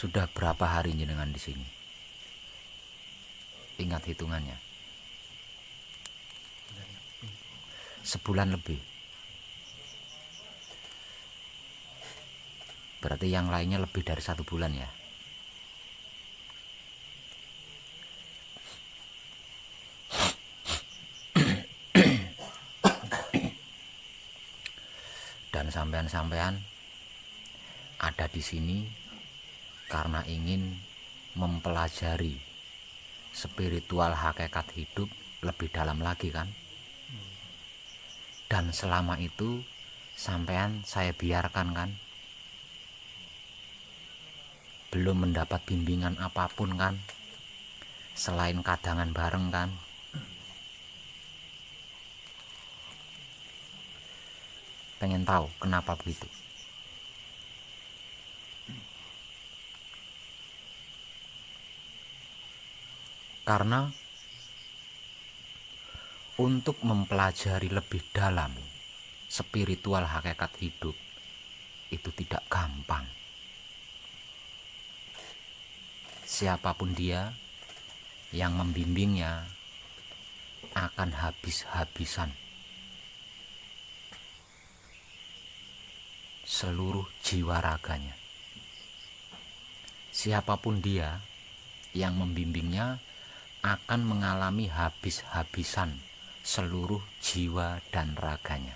Sudah berapa hari jenengan di sini? Ingat hitungannya. Sebulan lebih. Berarti yang lainnya lebih dari 1 bulan ya. Dan sampean-sampean ada di sini karena ingin mempelajari spiritual hakikat hidup lebih dalam lagi kan. Dan selama itu sampean saya biarkan kan, belum mendapat bimbingan apapun kan, selain kadangan bareng kan. Pengen tahu kenapa begitu? Karena untuk mempelajari lebih dalam spiritual hakikat hidup itu tidak gampang. Siapapun dia yang membimbingnya akan habis-habisan seluruh jiwa raganya. Siapapun dia yang membimbingnya akan mengalami habis-habisan seluruh jiwa dan raganya.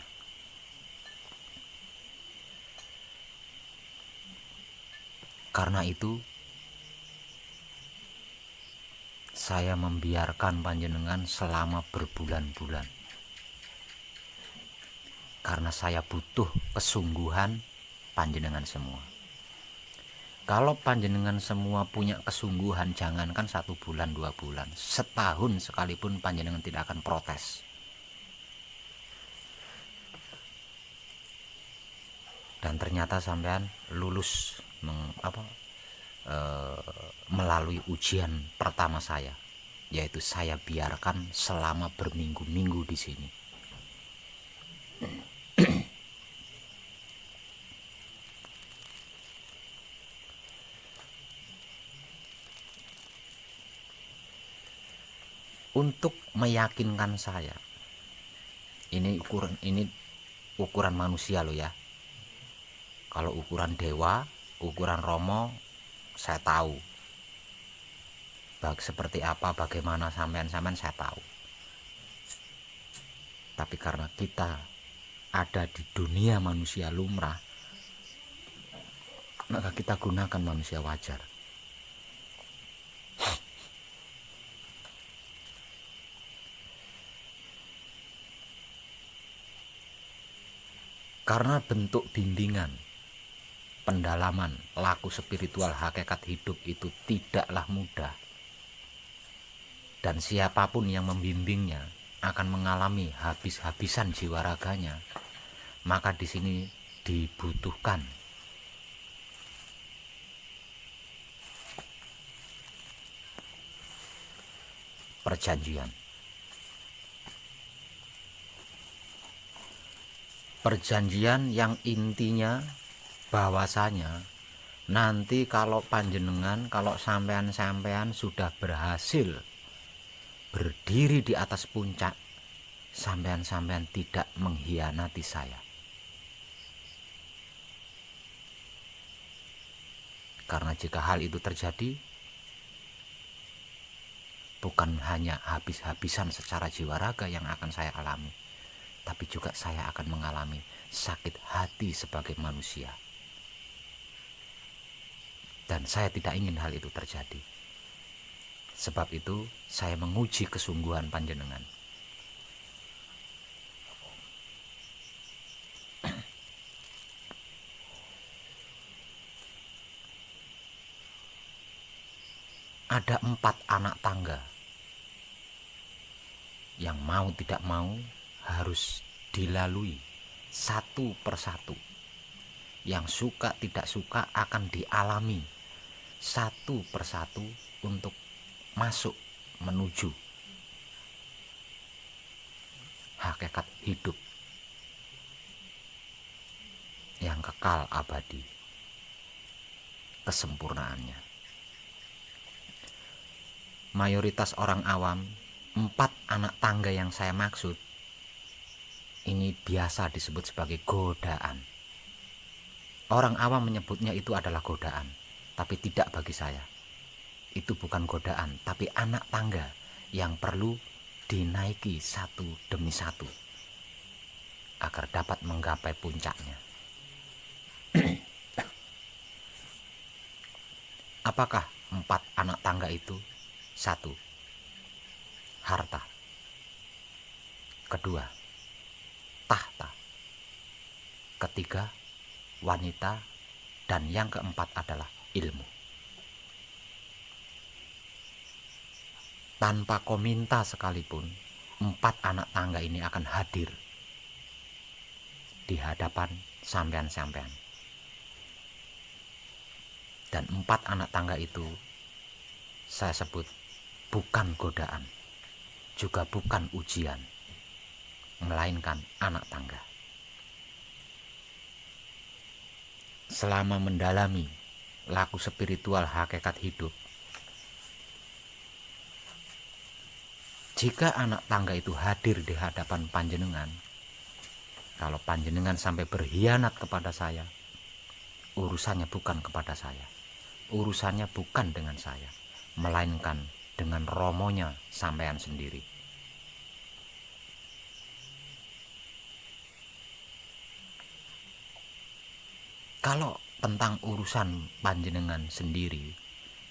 Karena itu saya membiarkan panjenengan selama berbulan-bulan. Karena saya butuh kesungguhan panjenengan semua. Kalau panjenengan semua punya kesungguhan, jangankan 1 bulan, 2 bulan, setahun sekalipun panjenengan tidak akan protes. Dan ternyata sampean lulus melalui ujian pertama saya, yaitu saya biarkan selama berminggu-minggu di sini. Untuk meyakinkan saya, ini ukuran manusia loh ya. Kalau ukuran dewa, ukuran romo, saya tahu seperti apa, bagaimana sampean-sampean saya tahu. Tapi karena kita ada di dunia manusia lumrah, maka kita gunakan manusia wajar. Karena bentuk bimbingan, pendalaman, laku spiritual hakikat hidup itu tidaklah mudah. Dan siapapun yang membimbingnya akan mengalami habis-habisan jiwa raganya. Maka di sini dibutuhkan perjanjian. Perjanjian yang intinya bahwasanya nanti kalau panjenengan, kalau sampean-sampean sudah berhasil berdiri di atas puncak, sampean-sampean tidak mengkhianati saya. Karena jika hal itu terjadi, bukan hanya habis-habisan secara jiwa raga yang akan saya alami, tapi juga saya akan mengalami sakit hati sebagai manusia. Dan saya tidak ingin hal itu terjadi. Sebab itu saya menguji kesungguhan panjenengan. Ada 4 anak tangga yang mau tidak mau harus dilalui satu persatu. Yang suka tidak suka akan dialami satu persatu untuk masuk menuju hakikat hidup yang kekal abadi. kesempurnaannya. Mayoritas orang awam, 4 anak tangga yang saya maksud, ini biasa disebut sebagai godaan. Orang awam menyebutnya itu adalah godaan, tapi tidak bagi saya. Itu bukan godaan, tapi anak tangga yang perlu dinaiki satu demi satu agar dapat menggapai puncaknya. Apakah 4 anak tangga itu? 1. Harta. Kedua, tahta. Ketiga, wanita. Dan yang keempat adalah ilmu. Tanpa kau minta sekalipun, 4 anak tangga ini akan hadir di hadapan sampean-sampean. Dan 4 anak tangga itu saya sebut bukan godaan, juga bukan ujian, melainkan anak tangga. Selama mendalami laku spiritual hakikat hidup, jika anak tangga itu hadir di hadapan panjenengan, kalau panjenengan sampai berkhianat kepada saya, urusannya bukan kepada saya, urusannya bukan dengan saya, melainkan dengan romonya sampean sendiri. Kalau tentang urusan panjenengan sendiri,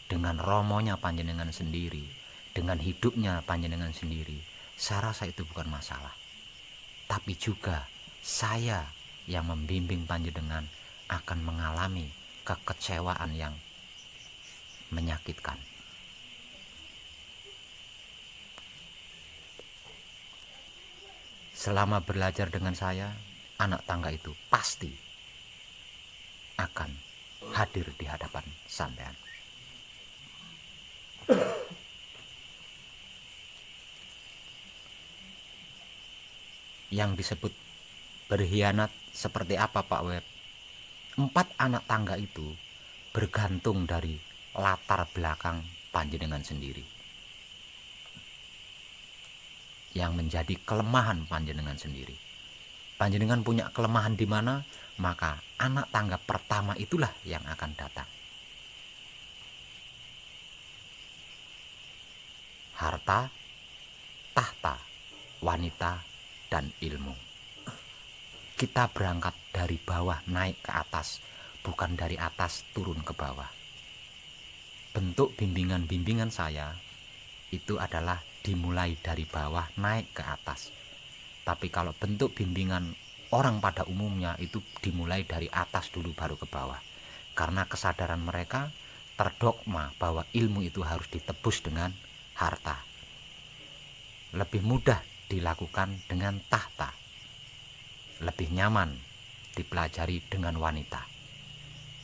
dengan romonya panjenengan sendiri, dengan hidupnya panjenengan sendiri, saya rasa itu bukan masalah. Tapi juga saya yang membimbing panjenengan akan mengalami kekecewaan yang menyakitkan. Selama belajar dengan saya, anak tangga itu pasti akan hadir di hadapan sampean. Yang disebut berkhianat seperti apa, Pak Web? 4 anak tangga itu bergantung dari latar belakang panjenengan sendiri. Yang menjadi kelemahan panjenengan sendiri. Panjenengan punya kelemahan di mana, maka anak tangga pertama itulah yang akan datang. Harta, tahta, wanita, dan ilmu. Kita berangkat dari bawah naik ke atas, bukan dari atas turun ke bawah. Bentuk bimbingan-bimbingan saya itu adalah dimulai dari bawah naik ke atas. Tapi kalau bentuk bimbingan orang pada umumnya itu dimulai dari atas dulu baru ke bawah. Karena kesadaran mereka terdogma bahwa ilmu itu harus ditebus dengan harta. Lebih mudah dilakukan dengan tahta. Lebih nyaman dipelajari dengan wanita.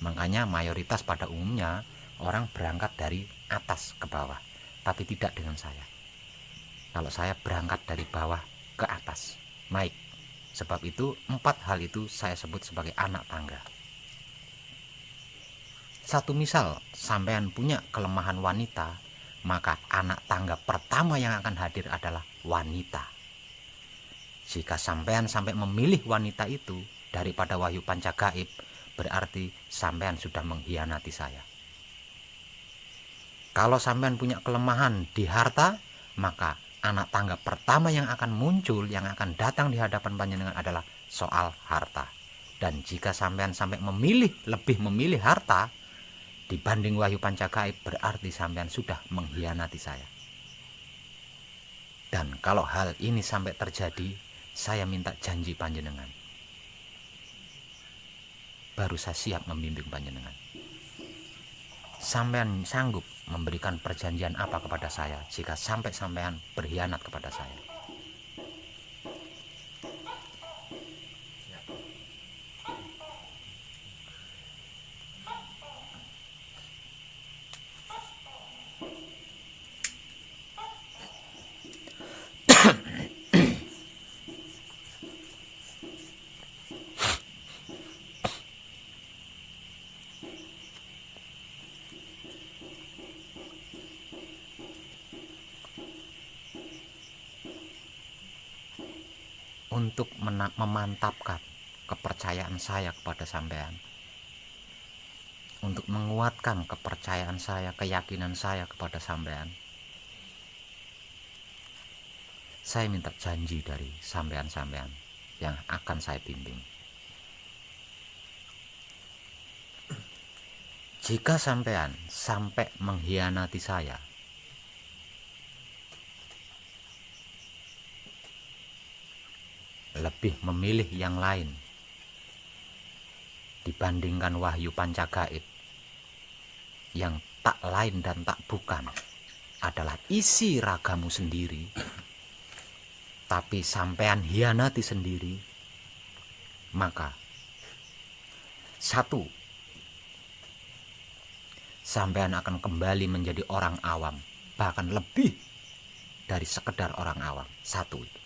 Makanya mayoritas pada umumnya orang berangkat dari atas ke bawah. Tapi tidak dengan saya. Kalau saya berangkat dari bawah ke atas, naik. Sebab itu 4 hal itu saya sebut sebagai anak tangga. Satu misal, sampean punya kelemahan wanita, maka anak tangga pertama yang akan hadir adalah wanita. Jika sampean sampai memilih wanita itu daripada wahyu panca gaib, berarti sampean sudah mengkhianati saya. Kalau sampean punya kelemahan di harta, maka anak tangga pertama yang akan muncul, yang akan datang di hadapan panjenengan adalah soal harta. Dan jika sampean sampai lebih memilih harta dibanding wahyu panca gaib, berarti sampean sudah mengkhianati saya. Dan kalau hal ini sampai terjadi, saya minta janji panjenengan. Baru saya siap membimbing panjenengan. Sampean sanggup memberikan perjanjian apa kepada saya jika sampai sampean berkhianat kepada saya? untuk memantapkan kepercayaan saya kepada sampean, untuk menguatkan kepercayaan saya, keyakinan saya kepada sampean. Saya minta janji dari sampean-sampean yang akan saya bimbing. Jika sampean sampai mengkhianati saya, lebih memilih yang lain dibandingkan wahyu pancagaib, yang tak lain dan tak bukan adalah isi ragamu sendiri, tapi sampean hianati sendiri, maka satu, sampean akan kembali menjadi orang awam, bahkan lebih dari sekedar orang awam. Satu itu.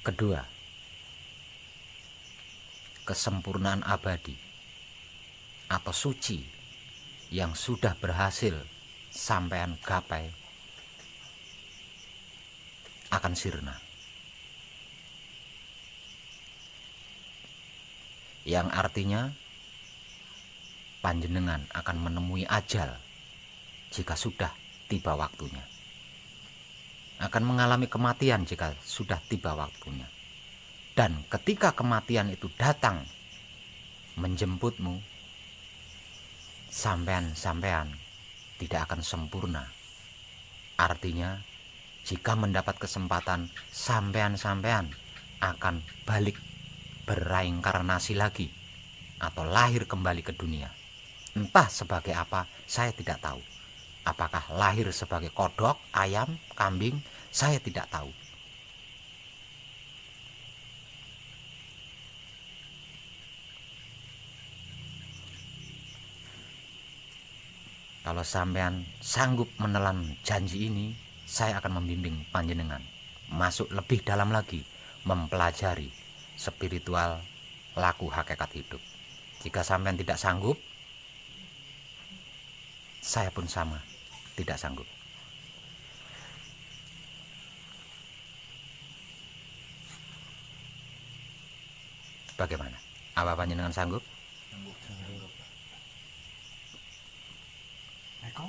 Kedua, kesempurnaan abadi atau suci yang sudah berhasil sampean gapai akan sirna. Yang artinya panjenengan akan menemui ajal jika sudah tiba waktunya. Akan mengalami kematian jika sudah tiba waktunya. Dan ketika kematian itu datang menjemputmu, sampean tidak akan sempurna. Artinya, jika mendapat kesempatan, sampean akan balik berreinkarnasi lagi atau lahir kembali ke dunia. Entah sebagai apa, saya tidak tahu. Apakah lahir sebagai kodok, ayam, kambing, saya tidak tahu. Kalau sampean sanggup menelan janji ini, saya akan membimbing panjenengan masuk lebih dalam lagi, mempelajari spiritual laku hakikat hidup. Jika sampean tidak sanggup, saya pun sama, tidak sanggup. Bagaimana? Apa panjenengan sanggup? Sanggup. Eko?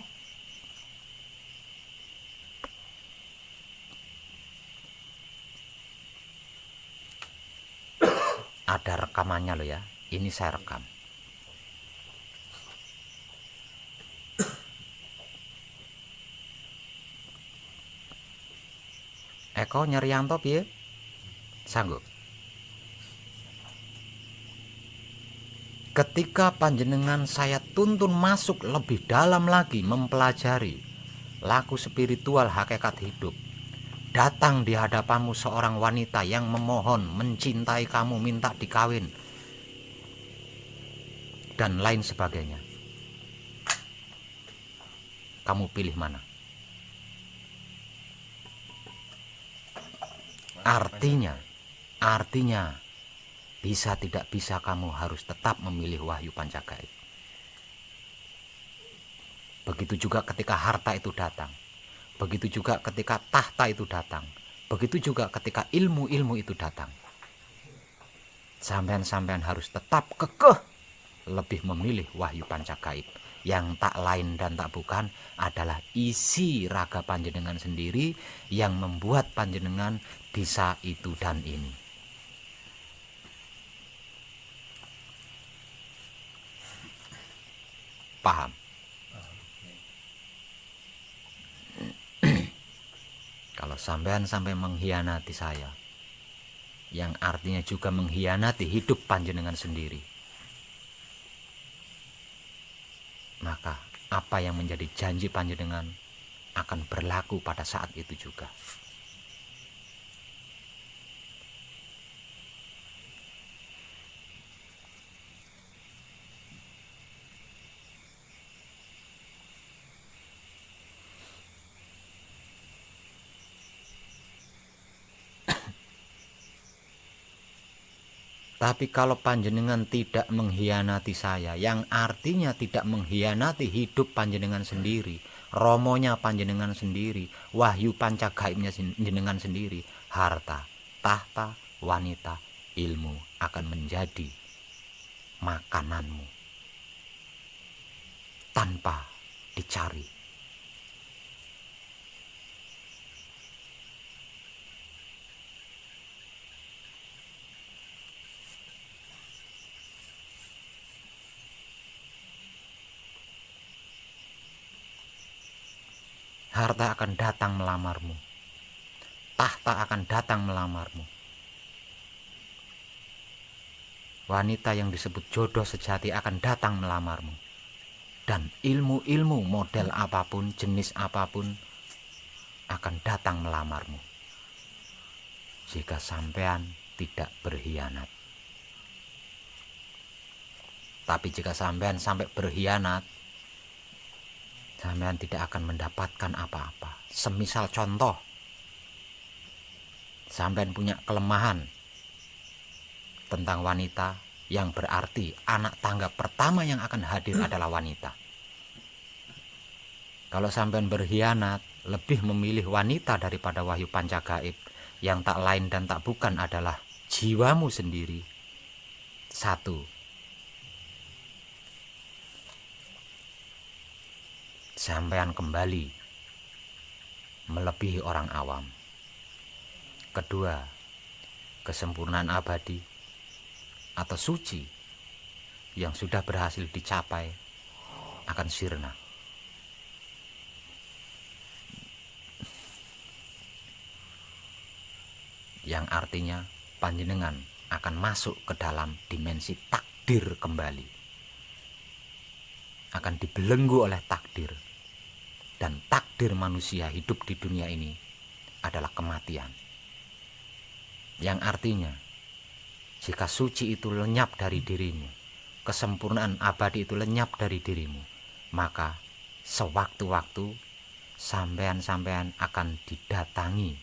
Ada rekamannya loh ya. Ini saya rekam. Eko Nyerianto piye? Sanggup. Ketika panjenengan saya tuntun masuk lebih dalam lagi mempelajari laku spiritual hakikat hidup, datang di hadapanmu seorang wanita yang memohon, mencintai kamu, minta dikawin, dan lain sebagainya. Kamu pilih mana? Artinya bisa tidak bisa kamu harus tetap memilih wahyu pancagaib. Begitu juga ketika harta itu datang. Begitu juga ketika tahta itu datang. Begitu juga ketika ilmu-ilmu itu datang. Sampean harus tetap kekeh lebih memilih wahyu pancagaib, yang tak lain dan tak bukan adalah isi raga panjenengan sendiri yang membuat panjenengan bisa itu dan ini. Paham? Kalau sampai mengkhianati saya, yang artinya juga mengkhianati hidup panjenengan sendiri, maka apa yang menjadi janji panjenengan akan berlaku pada saat itu juga. Tapi kalau panjenengan tidak mengkhianati saya, yang artinya tidak mengkhianati hidup panjenengan sendiri, romonya panjenengan sendiri, wahyu panca gaibnya jenengan sendiri, harta, tahta, wanita, ilmu akan menjadi makananmu tanpa dicari. Harta akan datang melamarmu, tahta akan datang melamarmu, wanita yang disebut jodoh sejati akan datang melamarmu, dan ilmu-ilmu model apapun, jenis apapun akan datang melamarmu jika sampean tidak berkhianat. Tapi jika sampean sampai berkhianat, sampean tidak akan mendapatkan apa-apa. Semisal contoh, sampean punya kelemahan tentang wanita, yang berarti anak tangga pertama yang akan hadir adalah wanita. Kalau sampean berkhianat, lebih memilih wanita daripada wahyu panca gaib, yang tak lain dan tak bukan adalah jiwamu sendiri. Satu, sampean kembali melebihi orang awam. Kedua, kesempurnaan abadi atau suci yang sudah berhasil dicapai akan sirna. Yang artinya panjenengan akan masuk ke dalam dimensi takdir kembali. Akan dibelenggu oleh takdir. Dan takdir manusia hidup di dunia ini adalah kematian. Yang artinya, jika suci itu lenyap dari dirimu, kesempurnaan abadi itu lenyap dari dirimu, maka sewaktu-waktu sampean-sampean akan didatangi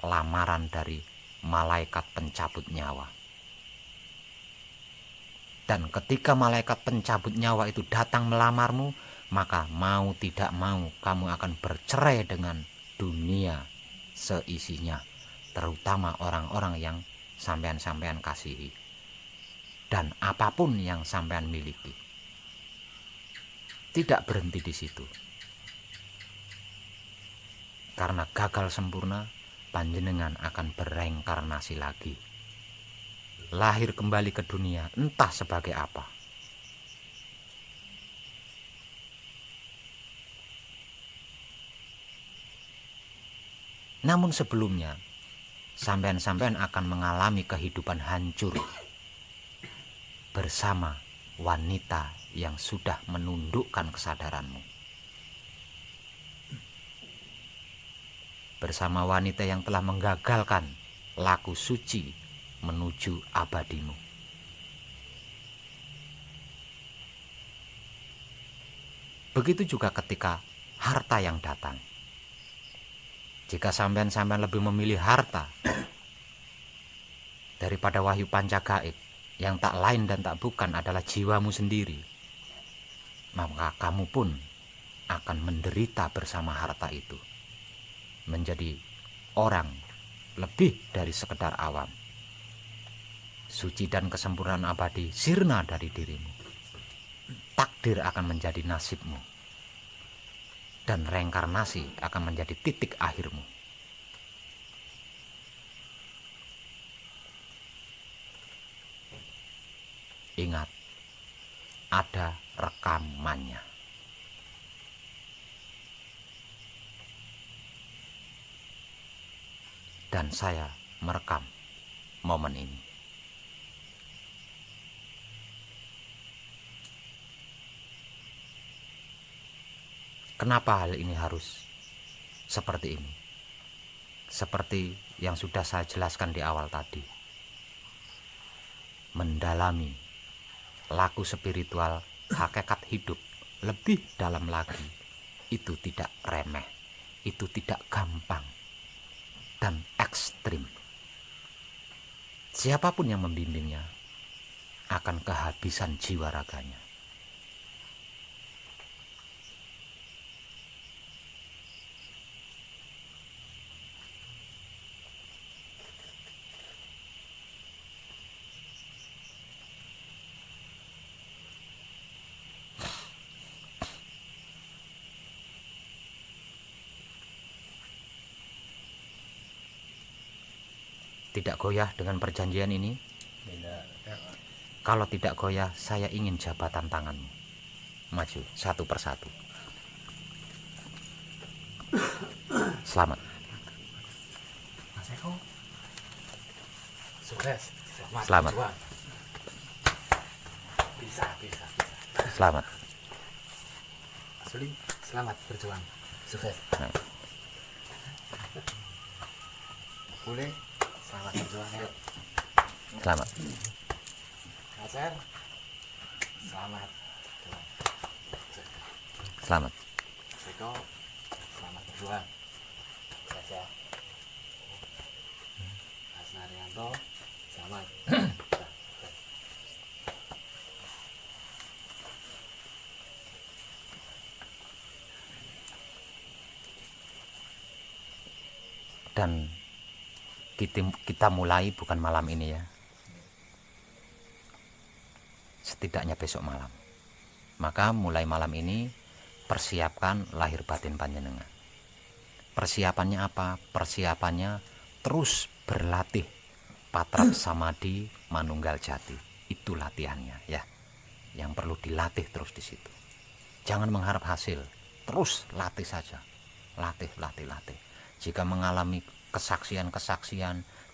lamaran dari malaikat pencabut nyawa. Dan ketika malaikat pencabut nyawa itu datang melamarmu, maka mau tidak mau kamu akan bercerai dengan dunia seisinya, terutama orang-orang yang sampean-sampean kasihi dan apapun yang sampean miliki. Tidak berhenti di situ. Karena gagal sempurna, panjenengan akan bereinkarnasi lagi, lahir kembali ke dunia, entah sebagai apa. Namun sebelumnya, sampean-sampean akan mengalami kehidupan hancur bersama wanita yang sudah menundukkan kesadaranmu. Bersama wanita yang telah menggagalkan laku suci menuju abadimu. Begitu juga ketika harta yang datang. Jika sampean-sampean lebih memilih harta daripada wahyu panca gaib, yang tak lain dan tak bukan adalah jiwamu sendiri, maka kamu pun akan menderita bersama harta itu, menjadi orang lebih dari sekedar awam. Suci dan kesempurnaan abadi sirna dari dirimu. Takdir akan menjadi nasibmu, dan reinkarnasi akan menjadi titik akhirmu. Ingat, ada rekamannya. Dan saya merekam momen ini. Kenapa hal ini harus seperti ini? Seperti yang sudah saya jelaskan di awal tadi. Mendalami laku spiritual, hakikat hidup lebih dalam lagi, itu tidak remeh, itu tidak gampang dan ekstrim. Siapapun yang membimbingnya akan kehabisan jiwa raganya. Tidak goyah dengan perjanjian ini? Tidak. Kalau tidak goyah, saya ingin jabatan tanganmu. Maju satu persatu. Selamat. Mas Eko. Sukses. Selamat. berjuang. Bisa. Selamat. Asli, selamat berjuang. Sukses. Nah, Boleh. Selamat berjuang ya. selamat. Kacer. Selamat. Berjuang. Selamat. Mas Eko. Selamat berjuang. Sukses ya. Mas Naryanto. Selamat. Dan kita mulai bukan malam ini ya, setidaknya besok malam. Maka mulai malam ini persiapkan lahir batin panjenengan. Persiapannya apa? Persiapannya terus berlatih patrap samadi manunggal jati. Itu latihannya ya, yang perlu dilatih terus di situ. Jangan mengharap hasil, terus latih saja, latih. Jika mengalami kesaksian,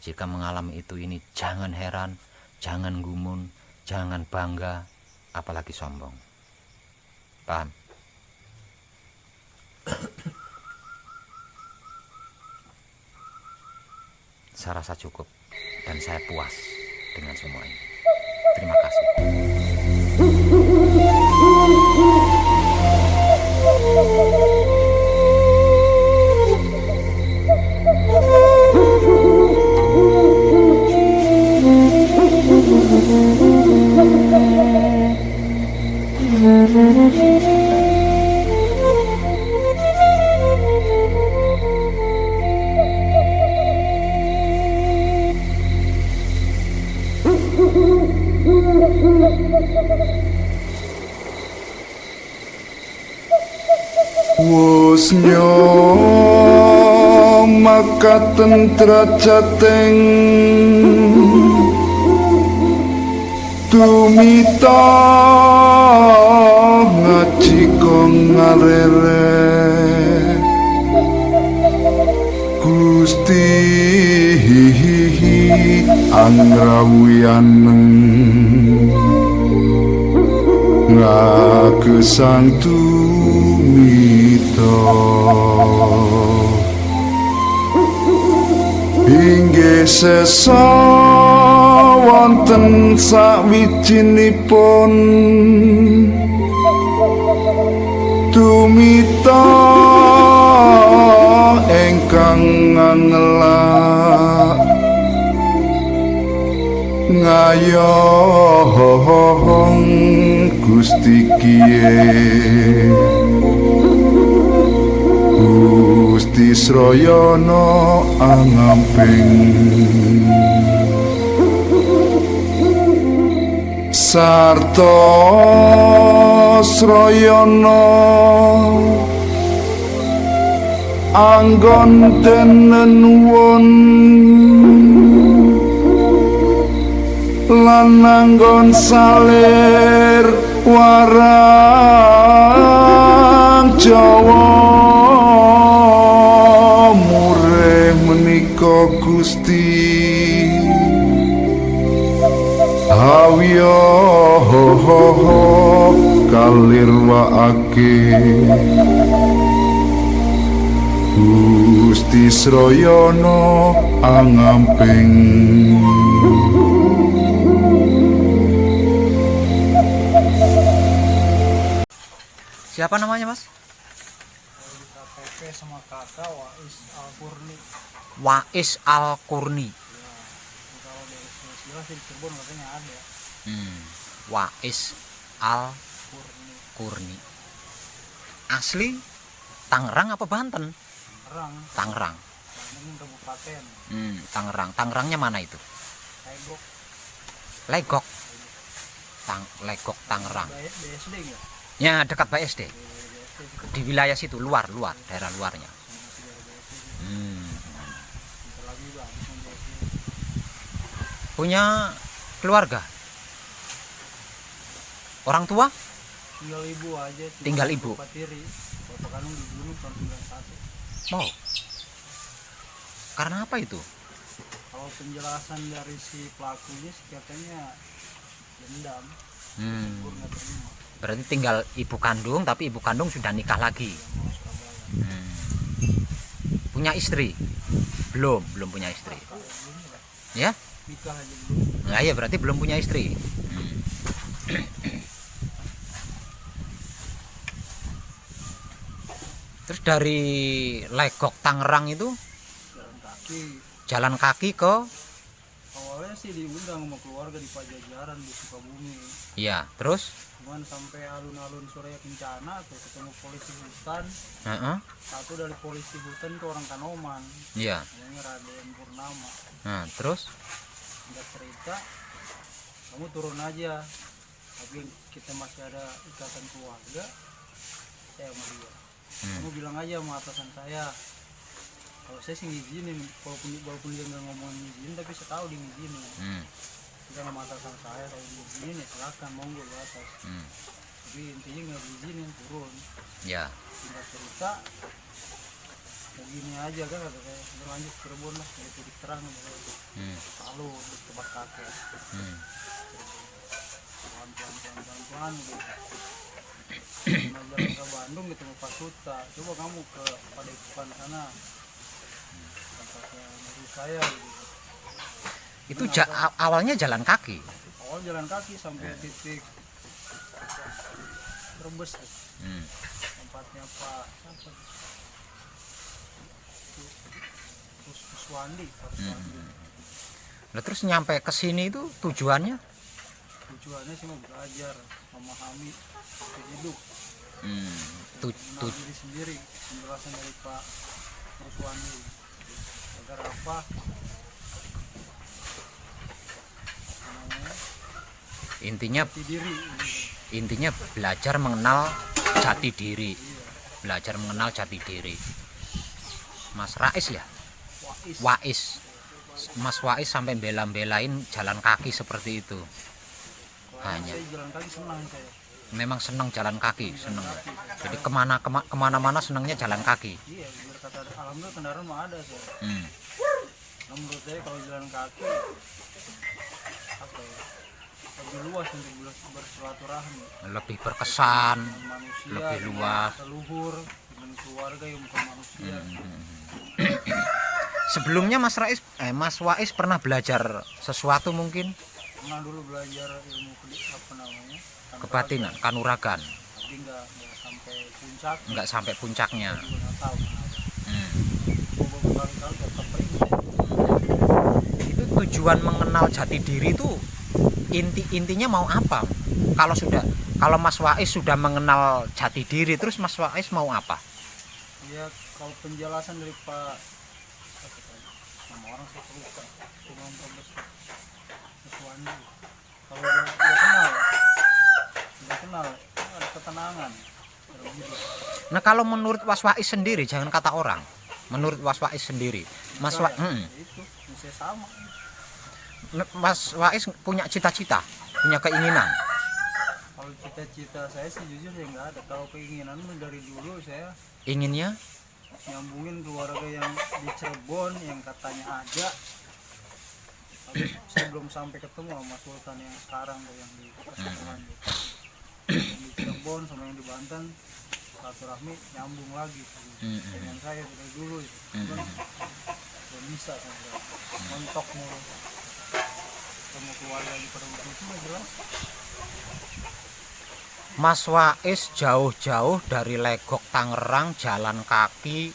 jika mengalami itu ini, jangan heran, jangan gumun, jangan bangga, apalagi sombong. Paham? Saya rasa cukup dan saya puas dengan semua ini. Terima kasih. Wus makaten derajateng tumita ngaji kong ngarere Gusti angrawuyaneng ngagesang tumita inggih sesa wonten sawijinipun tumita ingkang ngelak ngayohong Gusti kiye Gusti Srayana angamping sarta Srayana anggon tenenuwun lan anggon salir warang Jawa murih menika Gusti hawya kalirwaake Gusti Srayana angamping Siapa namanya, Mas? KTP sama kakak Wais Al-Kurni. Wais Al-Kurni. Kalau dari jelas di Cirebon katanya ada. Wais Kurni. Al-Kurni. Asli Tangerang apa Banten? Tangerang. Tangerang. Bandung Kabupaten. Tangerang. Tangerangnya mana itu? Legok. Legok. Legok Tangerang. BSD enggak? Ya, dekat BSD. BSD. Di wilayah situ, luar, daerah luarnya. Masih dari BSD. Hmm. Bentar lagi juga habis BSD. Punya keluarga? Orang tua? Tinggal ibu aja. cuma Tinggal ibu. Bapak tiri. Bapak kandung dibunuh tahun 91. Oh. Karena apa itu? Kalau penjelasan dari si pelakunya sih katanya dendam. Gue nggak terima. Berarti tinggal ibu kandung, tapi ibu kandung sudah nikah lagi. Mau Surabaya. Punya istri? Belum punya istri. Ya? Nikah aja dulu. Nah, ya berarti belum punya istri. Terus dari Legok Tangerang itu Jalan kaki. jalan kaki ke, Awalnya sih diundang sama keluarga di Pajajaran di Sukabumi. ya, terus, Cuman sampai alun-alun Suraya Kencana tuh ketemu polisi hutan. heeh, Satu dari polisi hutan itu orang Kanoman, ya, namanya Raden Purnama. nah, terus, Nggak cerita, kamu turun aja. Tapi kita masih ada ikatan keluarga. Saya sama dia. Kamu bilang aja sama atasan saya. Kalau saya sih ngizinin, walaupun dia nggak ngomong ngizinin, tapi saya tahu dia ngizinin. Kita sama atasan saya, kalau dia ngizinin ya silakan monggo ke atas. Tapi intinya nggak ngizinin turun. ya, Singkat cerita, begini aja kan kata saya, berlanjut ke Cirebon lah, dari titik terang lalu di tempat kakek, pelan-pelan gitu. Nah, jalan ke Bandung ketemu Pak Suta, coba kamu ke Padepokan sana, tempatnya guru saya gitu. itu awalnya jalan kaki. Awal jalan kaki sampai titik Brebes tuh. Tempatnya Pak siapa? Puswandi, Pak Puswandi. Nah, terus nyampe ke sini itu tujuannya? Tujuannya sih mau belajar, memahami hidup, mengenal diri sendiri. Penjelasan dari Pak Puswandi agar apa? Namanya Intinya jati diri. intinya belajar mengenal jati diri. Belajar mengenal jati diri. Mas Rais ya? Wais. Mas Wais sampai bela-belain jalan kaki seperti itu. Hanya Saya jalan kaki senang saya. memang senang jalan kaki, senang. Jadi kemana-mana senangnya jalan kaki. Iya, biar kata alhamdulillah kendaraan mah ada saya. Nah, menurut saya kalau jalan kaki apa ya, lebih luas untuk bersilaturahmi Lebih berkesan, dengan manusia, lebih dengan luas. leluhur, dengan keluarga yang bukan manusia. Sebelumnya Mas Wais pernah belajar sesuatu mungkin Pernah dulu belajar ilmu apa namanya kebatinan, kanuragan, tapi nggak sampai puncak. nggak sampai puncaknya. Juga nggak tahu kenapa. Hmm. Coba berkali-kali tetap ingat. Itu tujuan mengenal jati diri itu intinya mau apa? Kalau Mas Wais sudah mengenal jati diri, terus Mas Wais mau apa? Ya kalau penjelasan dari Pak apa tadi? Nama orang saya lupa. Cuma Puswandi. Kalau udah kenal ada ketenangan dalam hidup. Nah, kalau menurut Mas Wais sendiri, jangan kata orang. Menurut Mas Wais sendiri, Mas Saya, Wais, itu saya sama. Mas Wais punya cita-cita, punya keinginan. Kalau cita-cita saya sih jujur ya nggak ada. Kalau keinginan dari dulu saya Inginnya nyambungin keluarga yang di Cirebon yang katanya ada. Tapi saya belum sampai ketemu sama Sultan yang sekarang tuh yang di Pesakuan gitu. Yang di Cirebon sama yang di Banten silaturahmi nyambung lagi dengan saya dari dulu itu. Cuman belum bisa sampai mentok mulu sama keluarga yang pada waktu itu nggak jelas. Mas Wais jauh-jauh dari Legok Tangerang jalan kaki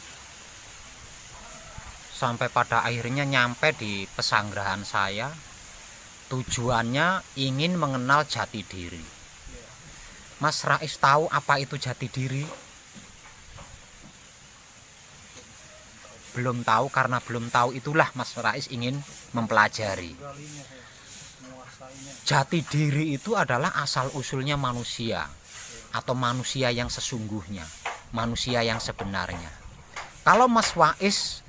sampai pada akhirnya nyampe di pesanggrahan saya. Tujuannya ingin mengenal jati diri. Mas Rais tahu apa itu jati diri? Belum tahu, karena belum tahu itulah Mas Rais ingin mempelajari. Galinya saya menguasainya. Jati diri itu adalah asal usulnya manusia, atau manusia yang sesungguhnya, manusia yang sebenarnya. Kalau Mas Wais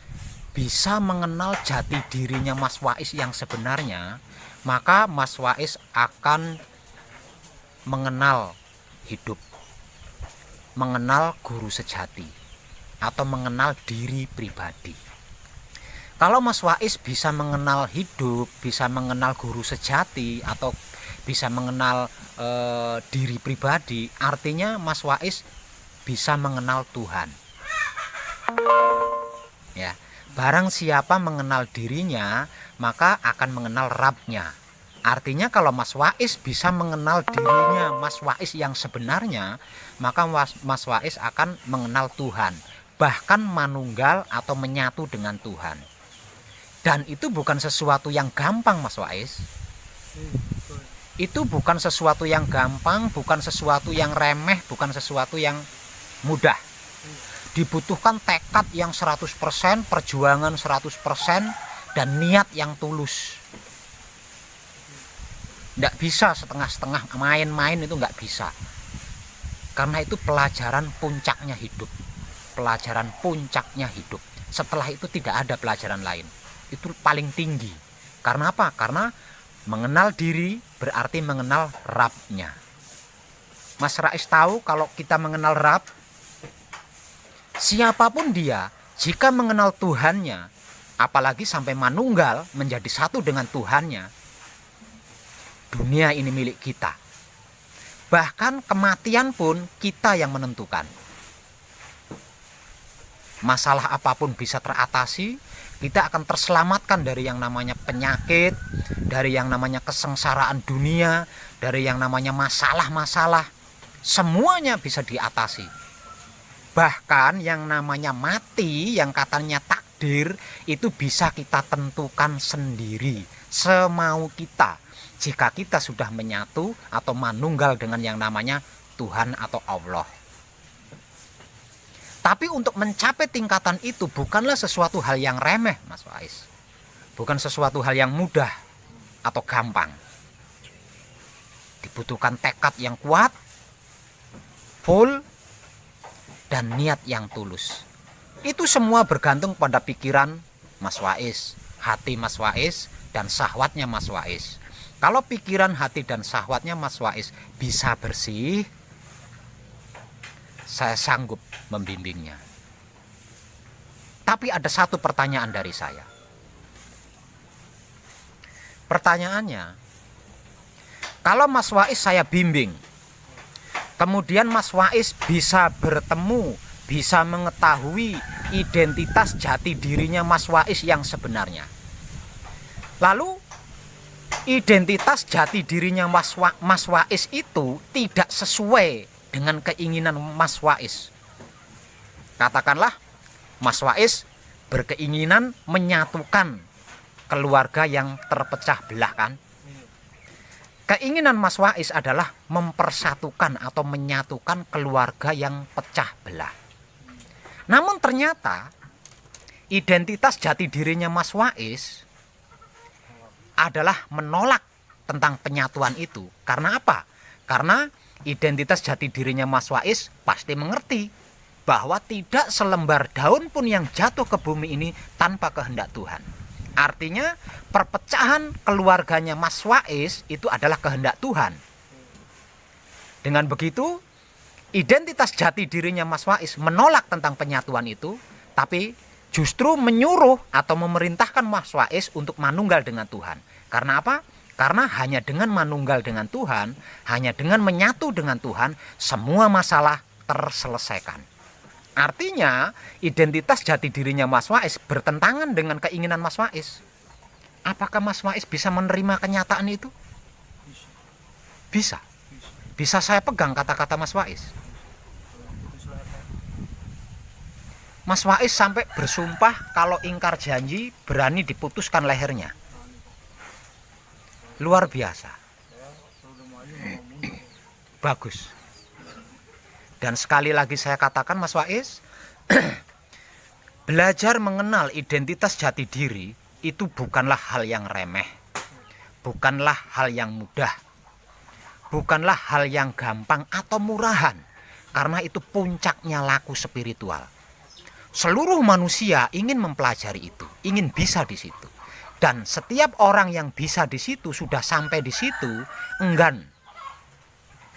bisa mengenal jati dirinya Mas Wais yang sebenarnya, maka Mas Wais akan mengenal hidup, mengenal guru sejati, atau mengenal diri pribadi. Kalau Mas Wais bisa mengenal hidup, bisa mengenal guru sejati, atau bisa mengenal diri pribadi, artinya Mas Wais bisa mengenal Tuhan. Ya, barang siapa mengenal dirinya, maka akan mengenal Rabb-nya. Artinya kalau Mas Wais bisa mengenal dirinya Mas Wais yang sebenarnya, maka Mas Wais akan mengenal Tuhan, bahkan manunggal atau menyatu dengan Tuhan. Dan itu bukan sesuatu yang gampang, Mas Wais. Itu bukan sesuatu yang gampang, bukan sesuatu yang remeh, bukan sesuatu yang mudah. Dibutuhkan tekad yang 100%, perjuangan 100%, dan niat yang tulus. Nggak bisa setengah-setengah, main-main itu nggak bisa. Karena itu pelajaran puncaknya hidup. Pelajaran puncaknya hidup. Setelah itu tidak ada pelajaran lain. Itu paling tinggi. Karena apa? Karena mengenal diri berarti mengenal Rabb-nya. Mas Rais tahu kalau kita mengenal Rabb, siapapun dia, jika mengenal Tuhannya, apalagi sampai manunggal menjadi satu dengan Tuhannya, dunia ini milik kita. Bahkan kematian pun kita yang menentukan. Masalah apapun bisa teratasi, kita akan terselamatkan dari yang namanya penyakit, dari yang namanya kesengsaraan dunia, dari yang namanya masalah-masalah. Semuanya bisa diatasi. Bahkan yang namanya mati, yang katanya takdir, itu bisa kita tentukan sendiri, semau kita. Jika kita sudah menyatu atau manunggal dengan yang namanya Tuhan atau Allah. Tapi untuk mencapai tingkatan itu bukanlah sesuatu hal yang remeh, Mas Wais. Bukan sesuatu hal yang mudah atau gampang. Dibutuhkan tekad yang kuat, full, dan niat yang tulus. Itu semua bergantung pada pikiran Mas Wais, hati Mas Wais, dan syahwatnya Mas Wais. Kalau pikiran, hati, dan syahwatnya Mas Wais bisa bersih, saya sanggup membimbingnya. Tapi ada satu pertanyaan dari saya. Pertanyaannya, kalau Mas Wais saya bimbing, kemudian Mas Wais bisa bertemu, bisa mengetahui identitas jati dirinya Mas Wais yang sebenarnya. Lalu identitas jati dirinya Mas Wais itu tidak sesuai dengan keinginan Mas Wais. Katakanlah Mas Wais berkeinginan menyatukan keluarga yang terpecah belah, kan? Keinginan Mas Wais adalah mempersatukan atau menyatukan keluarga yang pecah belah. Namun ternyata identitas jati dirinya Mas Wais adalah menolak tentang penyatuan itu. Karena apa? Karena identitas jati dirinya Mas Wais pasti mengerti bahwa tidak selembar daun pun yang jatuh ke bumi ini tanpa kehendak Tuhan. Artinya perpecahan keluarganya Mas Wais itu adalah kehendak Tuhan. Dengan begitu, identitas jati dirinya Mas Wais menolak tentang penyatuan itu, tapi justru menyuruh atau memerintahkan Mas Wais untuk manunggal dengan Tuhan. Karena apa? Karena hanya dengan manunggal dengan Tuhan, hanya dengan menyatu dengan Tuhan, semua masalah terselesaikan. Artinya, identitas jati dirinya Mas Wais bertentangan dengan keinginan Mas Wais. Apakah Mas Wais bisa menerima kenyataan itu? Bisa. Bisa saya pegang kata-kata Mas Wais. Mas Wais sampai bersumpah kalau ingkar janji berani diputuskan lehernya. Luar biasa. Bagus. Dan sekali lagi saya katakan Mas Wais, belajar mengenal identitas jati diri itu bukanlah hal yang remeh. Bukanlah hal yang mudah. Bukanlah hal yang gampang atau murahan. Karena itu puncaknya laku spiritual. seluruh manusia ingin mempelajari itu, ingin bisa di situ. Dan setiap orang yang bisa di situ, sudah sampai di situ, enggan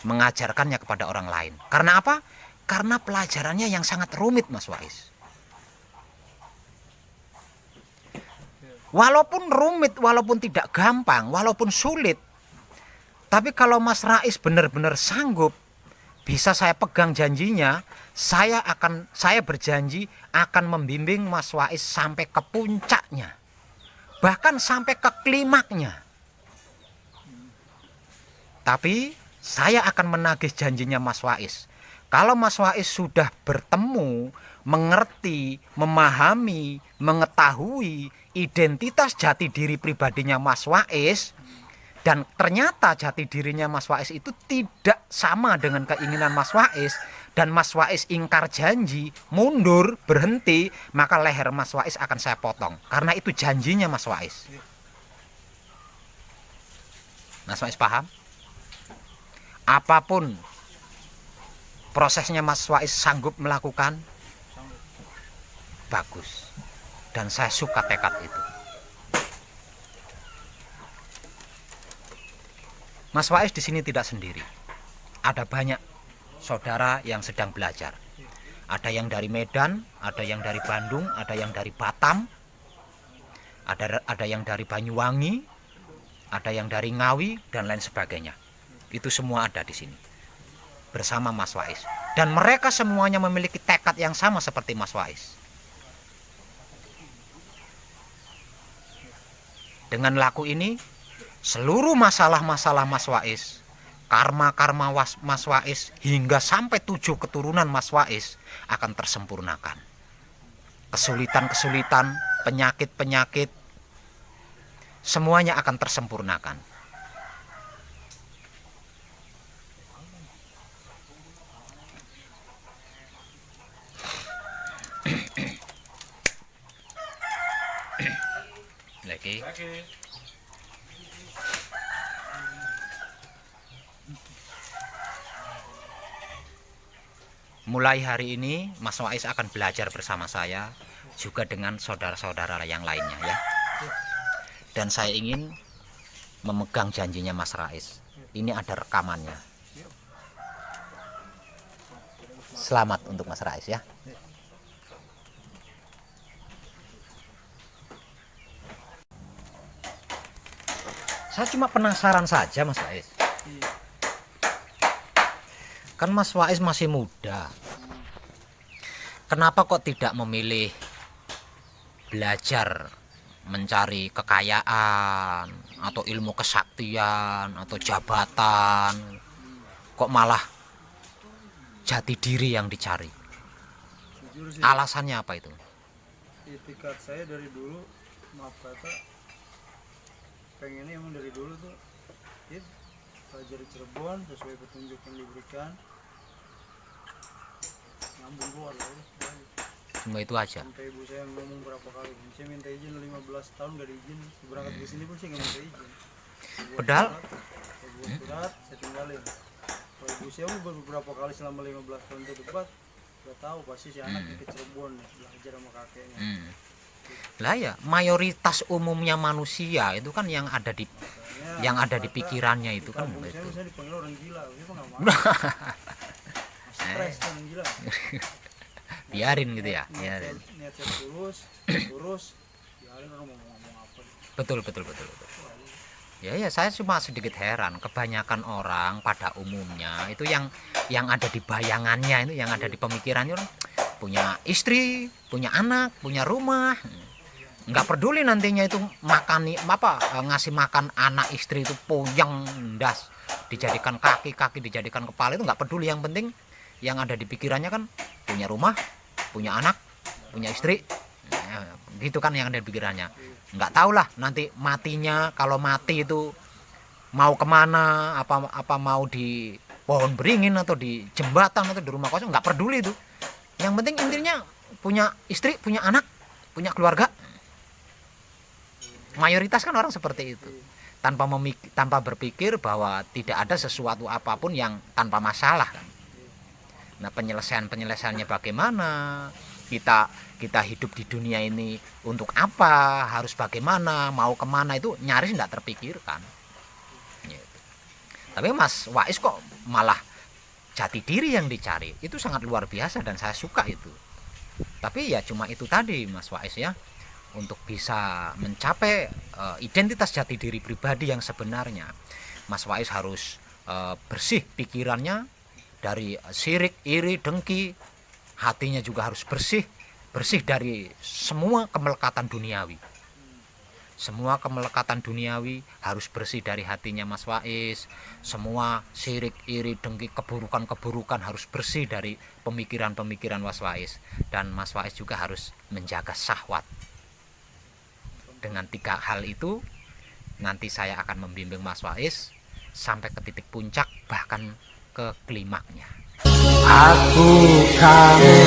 mengajarkannya kepada orang lain. Karena apa? Karena pelajarannya yang sangat rumit, Mas Wais. Walaupun rumit, walaupun tidak gampang, walaupun sulit, tapi kalau Mas Rais benar-benar sanggup, bisa saya pegang janjinya, saya berjanji akan membimbing Mas Wais sampai ke puncaknya, bahkan sampai ke klimaknya. Tapi saya akan menagih janjinya Mas Wais. Kalau Mas Wais sudah bertemu, mengerti, memahami, mengetahui identitas jati diri pribadinya Mas Wais, dan ternyata jati dirinya Mas Wais itu tidak sama dengan keinginan Mas Wais, dan Mas Wais ingkar janji, mundur, berhenti, maka leher Mas Wais akan saya potong, karena itu janjinya Mas Wais. Mas Wais paham? Apapun prosesnya Mas Wais sanggup melakukan, bagus, dan saya suka tekad itu. Mas Wais di sini tidak sendiri. Ada banyak saudara yang sedang belajar. Ada yang dari Medan, ada yang dari Bandung, ada yang dari Batam, ada yang dari Banyuwangi, ada yang dari Ngawi, dan lain sebagainya. Itu semua ada di sini bersama Mas Wais. Dan mereka semuanya memiliki tekad yang sama seperti Mas Wais. Dengan laku ini, seluruh masalah-masalah Mas Wais, karma-karma Mas Wais, hingga sampai 7 keturunan Mas Wais akan tersempurnakan. Kesulitan-kesulitan, penyakit-penyakit, semuanya akan tersempurnakan. Lagi. Mulai hari ini Mas Wais akan belajar bersama saya, juga dengan saudara-saudara yang lainnya ya. Dan saya ingin memegang janjinya Mas Rais. Ini ada rekamannya. Selamat untuk Mas Rais ya. Saya cuma penasaran saja Mas Wais. Kan Mas Wais masih muda. Kenapa kok tidak memilih belajar mencari kekayaan atau ilmu kesaktian atau jabatan? Kok malah jati diri yang dicari? Jujur sih, Alasannya apa itu? itikat saya dari dulu, maaf kata, pengennya emang dari dulu tuh belajar di Cirebon sesuai petunjuk yang diberikan, nyambung keluar ya. Cuma itu aja. Sampai ibu saya ngomong berapa kali, saya minta izin 15 tahun gak diizin, berangkat ke sini pun saya gak minta izin. Padahal Saya buat surat, saya tinggalin. Kalau ibu saya mau beberapa kali selama 15 tahun itu debat, udah tahu pasti si anak ke Cirebon belajar sama kakeknya. lah ya, mayoritas umumnya manusia itu kan yang ada di pikirannya itu kan Kampung itu. saya dipanggil orang gila, saya mah nggak mau. Stres orang gila. Biarin gitu ya. Biarin. Niat saya lurus, biarin orang mau ngomong apa. Betul. Ya saya cuma sedikit heran, kebanyakan orang pada umumnya itu yang ada di bayangannya itu, yang ada di pemikirannya, orang punya istri, punya anak, punya rumah, nggak peduli nantinya itu ngasih makan anak istri itu puyeng ndas, dijadikan kaki dijadikan kepala, itu nggak peduli. Yang penting yang ada di pikirannya kan punya rumah, punya anak, punya istri, gitu kan yang ada di pikirannya. Nggak tahu lah nanti matinya, kalau mati itu mau kemana, apa mau di pohon beringin atau di jembatan atau di rumah kosong, nggak peduli itu. Yang penting intinya punya istri, punya anak, punya keluarga. Mayoritas kan orang seperti itu, tanpa berpikir bahwa tidak ada sesuatu apapun yang tanpa masalah kan. Nah, penyelesaiannya bagaimana, kita hidup di dunia ini untuk apa, harus bagaimana, mau kemana, itu nyaris tidak terpikirkan. Gitu. Tapi Mas Wais kok malah jati diri yang dicari, itu sangat luar biasa dan saya suka itu. Tapi ya cuma itu tadi Mas Wais ya, untuk bisa mencapai identitas jati diri pribadi yang sebenarnya, Mas Wais harus bersih pikirannya dari sirik, iri, dengki. Hatinya juga harus bersih dari semua kemelekatan duniawi. Semua kemelekatan duniawi harus bersih dari hatinya Mas Wais. Semua sirik, iri, dengki, keburukan-keburukan harus bersih dari pemikiran-pemikiran Mas Wais. Dan Mas Wais juga harus menjaga syahwat. Dengan 3 hal itu, nanti saya akan membimbing Mas Wais sampai ke titik puncak, bahkan ke klimaknya. Aku kamu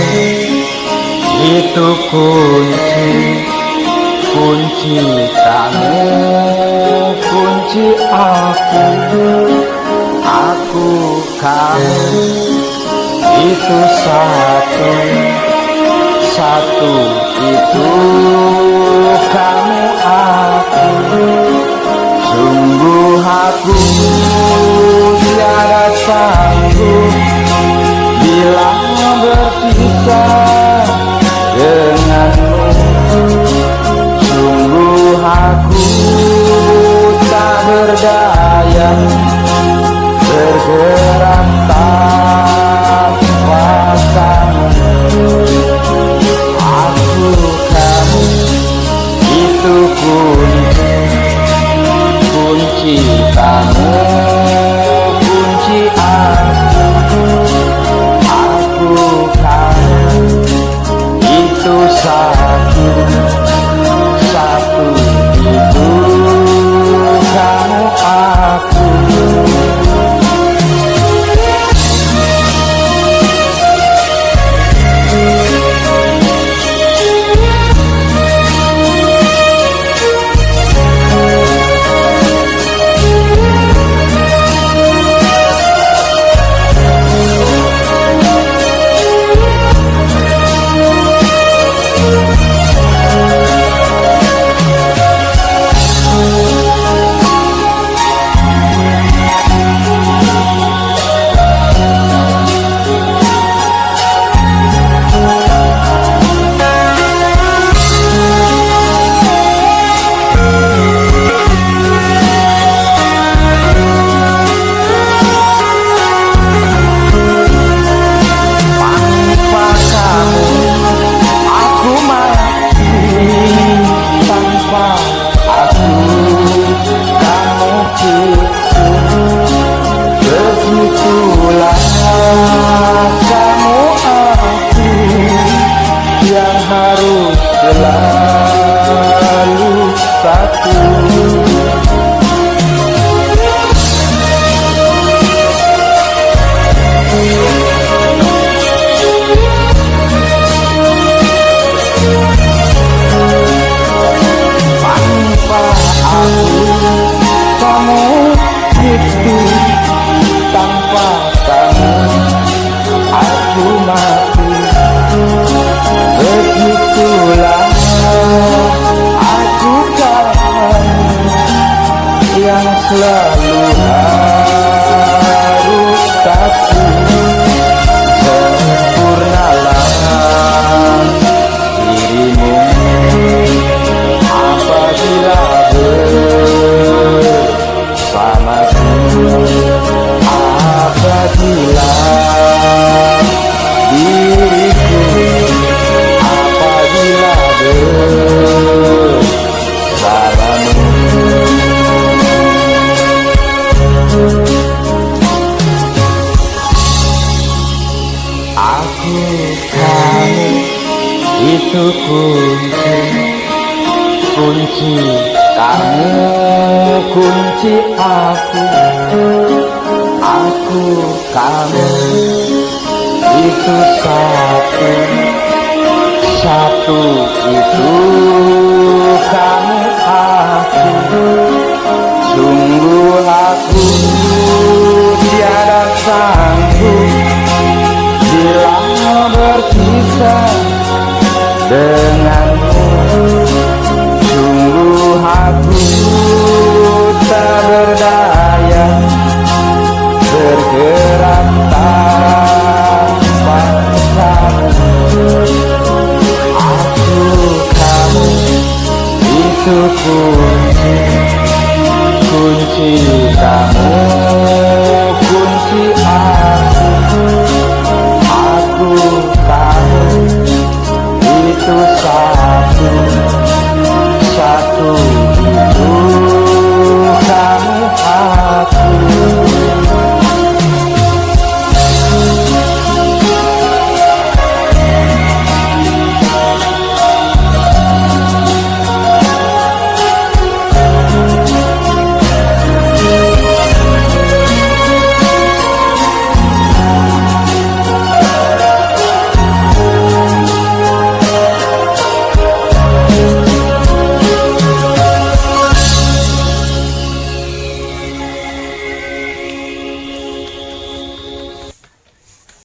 itu kunci kamu, kunci aku kamu itu satu itu kamu aku. Sungguh aku tiada sanggup bila berpisah denganmu. Sungguh aku tak berdaya bergerak tanpa kamu. Aku kamu itu kunci kamu, kunci aku kamu itu satu itu kamu aku. Itu kunci kamu, kunci aku kamu itu satu itu kamu aku. Sungguh aku tiada sanggup bila berpisah yang bergerak tanpa kamu. Aku, kamu, itu kunci. Kunci kamu, kunci aku. Aku, kamu, itu satu.